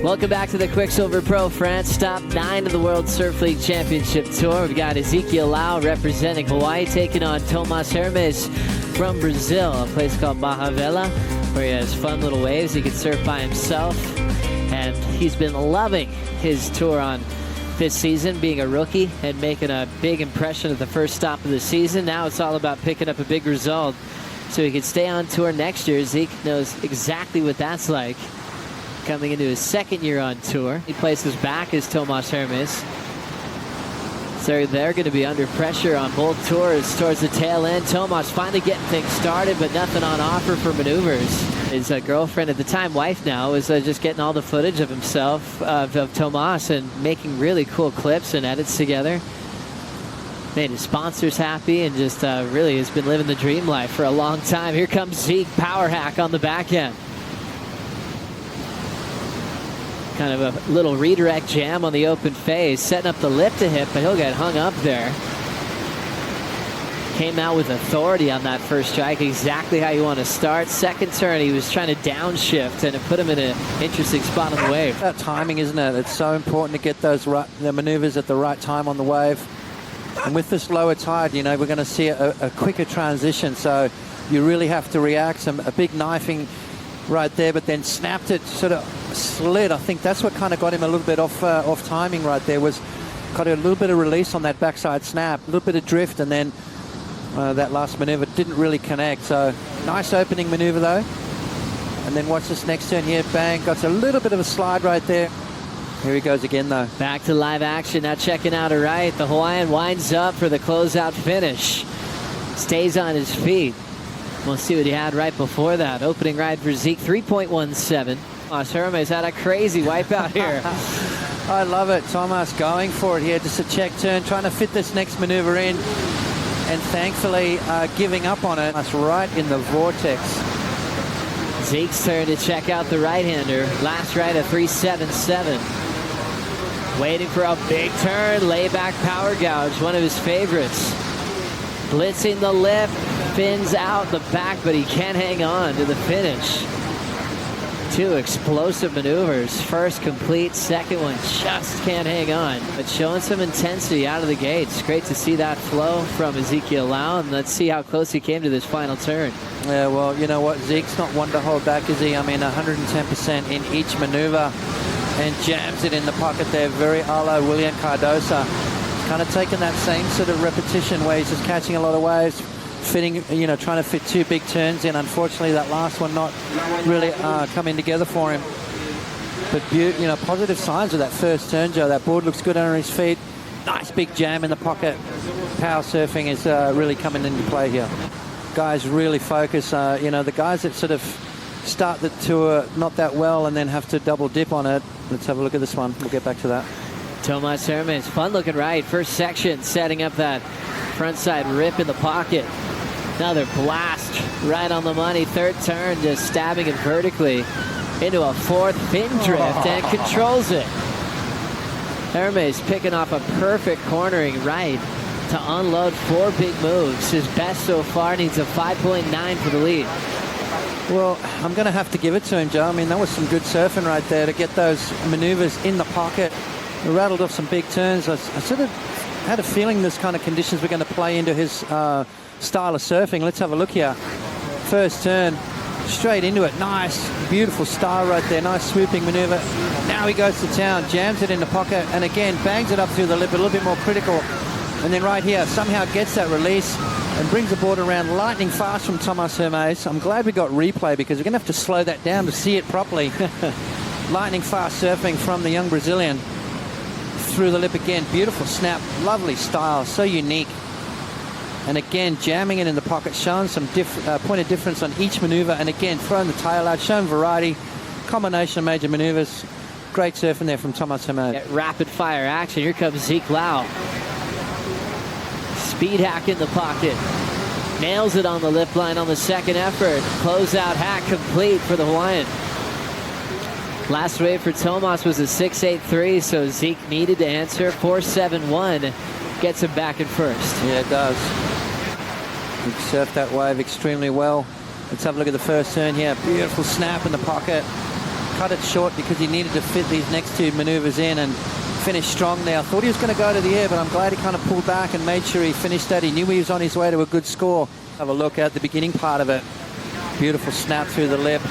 Welcome back to the Quiksilver Pro France. Stop 9 of the World Surf League Championship Tour. We've got Ezekiel representing Hawaii, taking on Tomas Hermes from Brazil, a place called Barra Velha, where he has fun little waves. He can surf by himself, and he's been loving his tour on this season, being a rookie and making a big impression at the first stop of the season. Now it's all about picking up a big result so he can stay on tour next year. Zeke knows exactly what that's like, coming into his second year on tour. He places back as Tomas Hermes. So they're going to be under pressure on both tours towards the tail end. Tomas finally getting things started, but nothing on offer for maneuvers. His girlfriend at the time, wife now, was just getting all the footage of himself, of Tomas, and making really cool clips and edits together. Made his sponsors happy, and just really has been living the dream life for a long time. Here comes Zeke, power hack on the back end. Kind of a little redirect jam on the open face, setting up the lip to hip, but he'll get hung up there. Came out with authority on that first strike, exactly how you want to start. Second turn, he was trying to downshift, and it put him in an interesting spot on the wave. That timing, isn't it? It's so important to get those the maneuvers at the right time on the wave. And with this lower tide, you know, we're going to see a quicker transition, so you really have to react. A big knifing right there, but then snapped it, sort of slid. I think that's what kind of got him a little bit off timing right there, was got a little bit of release on that backside snap, a little bit of drift, and then that last maneuver didn't really connect. So nice opening maneuver though. And then watch this next turn here, bang, got a little bit of a slide right there. Here he goes again though. Back to live action, now checking out a right. The Hawaiian winds up for the closeout finish. Stays on his feet. We'll see what he had right before that. Opening ride for Zeke, 3.17. Tomas Hermes had a crazy wipeout here. I love it. Tomas going for it here. Just a check turn, trying to fit this next maneuver in. And thankfully giving up on it. That's right in the vortex. Zeke's turn to check out the right-hander. Last ride, a 3.77. Waiting for a big turn. Layback power gouge, one of his favorites. Blitzing the lip. Fins out the back, but he can't hang on to the finish. Two explosive maneuvers. First complete, second one just can't hang on. But showing some intensity out of the gates. Great to see that flow from Ezekiel, and let's see how close he came to this final turn. Yeah, well, you know what? Zeke's not one to hold back, is he? I mean, 110% in each maneuver, and jams it in the pocket there. Very a la William Cardosa. Kind of taking that same sort of repetition where he's just catching a lot of waves, fitting, you know, trying to fit two big turns in. Unfortunately, that last one not really coming together for him. But, you know, positive signs of that first turn, Joe. That board looks good under his feet. Nice big jam in the pocket. Power surfing is really coming into play here. Guys really focus. You know, the guys that sort of start the tour not that well and then have to double dip on it. Let's have a look at this one. We'll get back to that. Tomas Hermes, fun looking right. First section, setting up that frontside rip in the pocket. Another blast right on the money. Third turn, just stabbing it vertically into a fourth fin drift and controls it. Hermes picking off a perfect cornering right to unload 4 big moves. His best so far, needs a 5.9 for the lead. Well, I'm going to have to give it to him, Joe. I mean, that was some good surfing right there to get those maneuvers in the pocket. He rattled off some big turns. I sort of had a feeling this kind of conditions were going to play into his style of surfing. Let's have a look here. First turn, straight into it. Nice, beautiful star right there. Nice swooping maneuver. Now he goes to town, jams it in the pocket, and again bangs it up through the lip, a little bit more critical. And then right here, somehow gets that release and brings the board around lightning fast from Tomas Hermes. I'm glad we got replay, because we're going to have to slow that down to see it properly. Lightning fast surfing from the young Brazilian. Through the lip again, beautiful snap, lovely style, so unique. And again, jamming it in the pocket, showing some point of difference on each maneuver, and again, throwing the tail out, showing variety, combination of major maneuvers. Great surfing there from Tomas Hermes. Get rapid fire action. Here comes Zeke Lau. Speed hack in the pocket. Nails it on the lip line on the second effort. Closeout hack complete for the Hawaiian. Last wave for Tomas was a 6.83, so Zeke needed to answer. 4.71 gets him back in first. Yeah, it does. He surfed that wave extremely well. Let's have a look at the first turn here. Beautiful snap in the pocket. cut it short because he needed to fit these next two maneuvers in and finish strong there. I thought he was going to go to the air, but I'm glad he kind of pulled back and made sure he finished that. He knew he was on his way to a good score. Have a look at the beginning part of it. Beautiful snap through the lip.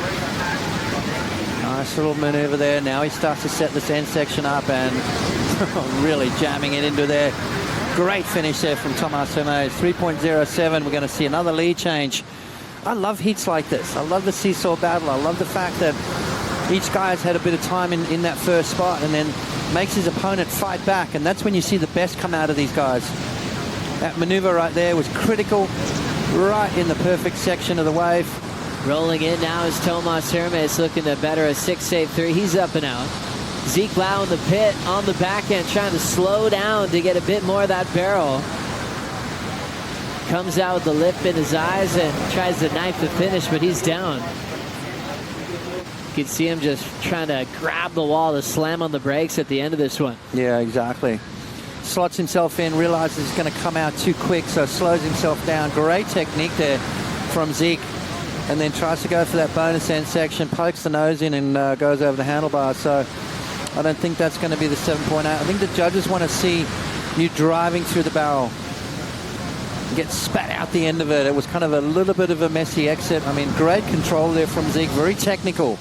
Nice little maneuver there. Now he starts to set this end section up and really jamming it into there. Great finish there from Tomas Hermes. 3.07. We're going to see another lead change. I love heats like this. I love the seesaw battle. I love the fact that each guy has had a bit of time in that first spot and then makes his opponent fight back. And that's when you see the best come out of these guys. That maneuver right there was critical, right in the perfect section of the wave. Rolling in now is Tomas Hermes, looking to better a 6.83. He's up and out. Zeke Lau in the pit on the back end, trying to slow down to get a bit more of that barrel. Comes out with the lip in his eyes and tries to knife the finish, but he's down. You can see him just trying to grab the wall to slam on the brakes at the end of this one. Yeah, exactly. Slots himself in, realizes he's going to come out too quick, so slows himself down. Great technique there from Zeke. And then tries to go for that bonus end section, pokes the nose in and goes over the handlebars. So I don't think that's going to be the 7.8. I think the judges want to see you driving through the barrel. Get spat out the end of it. It was kind of a little bit of a messy exit. I mean, great control there from Zeke, very technical.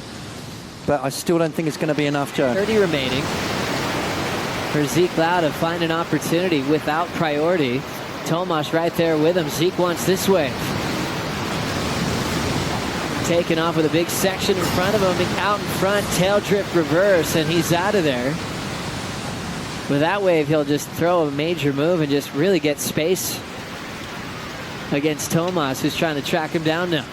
But I still don't think it's going to be enough, Joe. 30 remaining for Zeke Lau to find an opportunity without priority. Tomas right there with him. Zeke wants this wave. Taking off with a big section in front of him, out in front, tail drift reverse, and he's out of there. With that wave, he'll just throw a major move and just really get space against Tomas, who's trying to track him down now.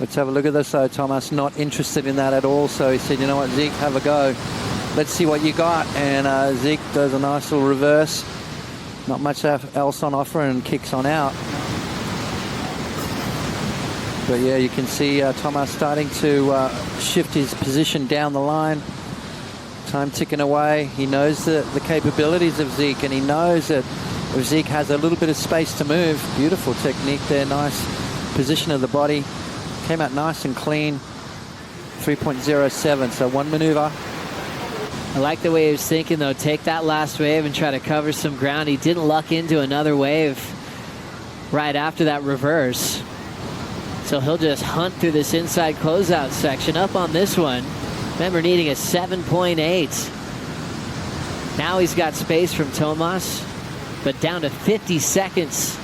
Let's have a look at this, though. Tomas not interested in that at all, so he said, you know what, Zeke, have a go. Let's see what you got. And Zeke does a nice little reverse. Not much else on offer and kicks on out. But yeah, you can see Tomas starting to shift his position down the line. Time ticking away. He knows the capabilities of Zeke, and he knows that if Zeke has a little bit of space to move, beautiful technique there, nice position of the body. Came out nice and clean. 3.07, so one maneuver. I like the way he was thinking, though. Take that last wave and try to cover some ground. He didn't luck into another wave right after that reverse. So he'll just hunt through this inside closeout section. Up on this one. Remember, needing a 7.8. Now he's got space from Tomas, but down to 50 seconds.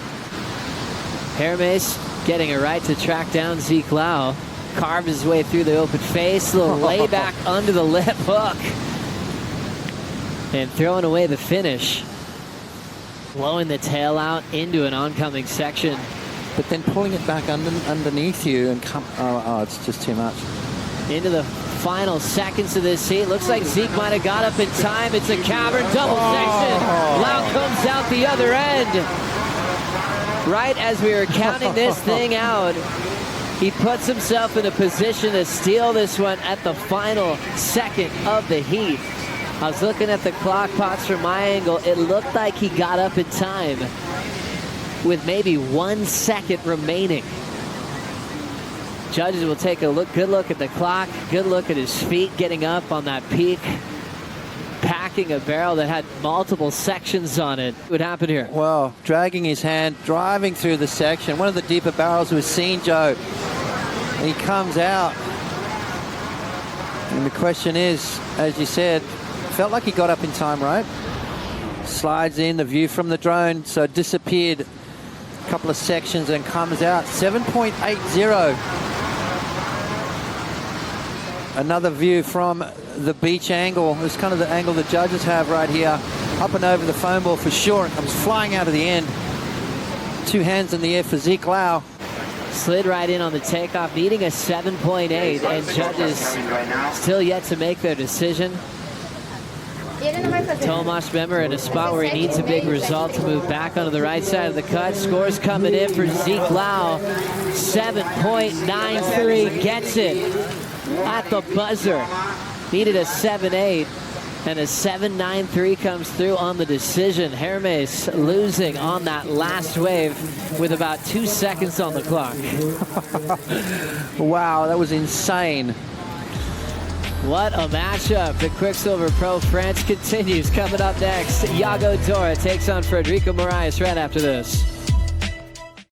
Hermes getting it right to track down Zeke Lau. Carved his way through the open face. A little layback under the lip hook. And throwing away the finish. Blowing the tail out into an oncoming section. But then pulling it back underneath you and come... Oh, it's just too much. Into the final seconds of this heat. Looks like Zeke might have got up in time. It's a cavern double section. Lau comes out the other end. Right as we were counting this thing out, he puts himself in a position to steal this one at the final second of the heat. I was looking at the clock pots from my angle. It looked like he got up in time with maybe 1 second remaining. Judges will take a good look at the clock, good look at his feet getting up on that peak, packing a barrel that had multiple sections on it. What happened here? Well, dragging his hand, driving through the section. One of the deeper barrels we've seen, Joe. And he comes out. And the question is, as you said, felt like he got up in time, right? Slides in, the view from the drone, so disappeared a couple of sections and comes out. 7.80. Another view from the beach angle. This is kind of the angle the judges have right here. Up and over the foam ball for sure. It comes flying out of the end. Two hands in the air for Zeke Lau. Slid right in on the takeoff, needing a 7.8, and judges still yet to make their decision. Tomas, remember, in a spot where he needs a big result to move back onto the right side of the cut. Scores coming in for Zeke Lau. 7.93, gets it at the buzzer. Needed a 7.8. And a 7.93 comes through on the decision. Hermes losing on that last wave with about 2 seconds on the clock. Wow, that was insane. What a matchup. The Quiksilver Pro France continues. Coming up next, Yago Dora takes on Federico Moraes right after this.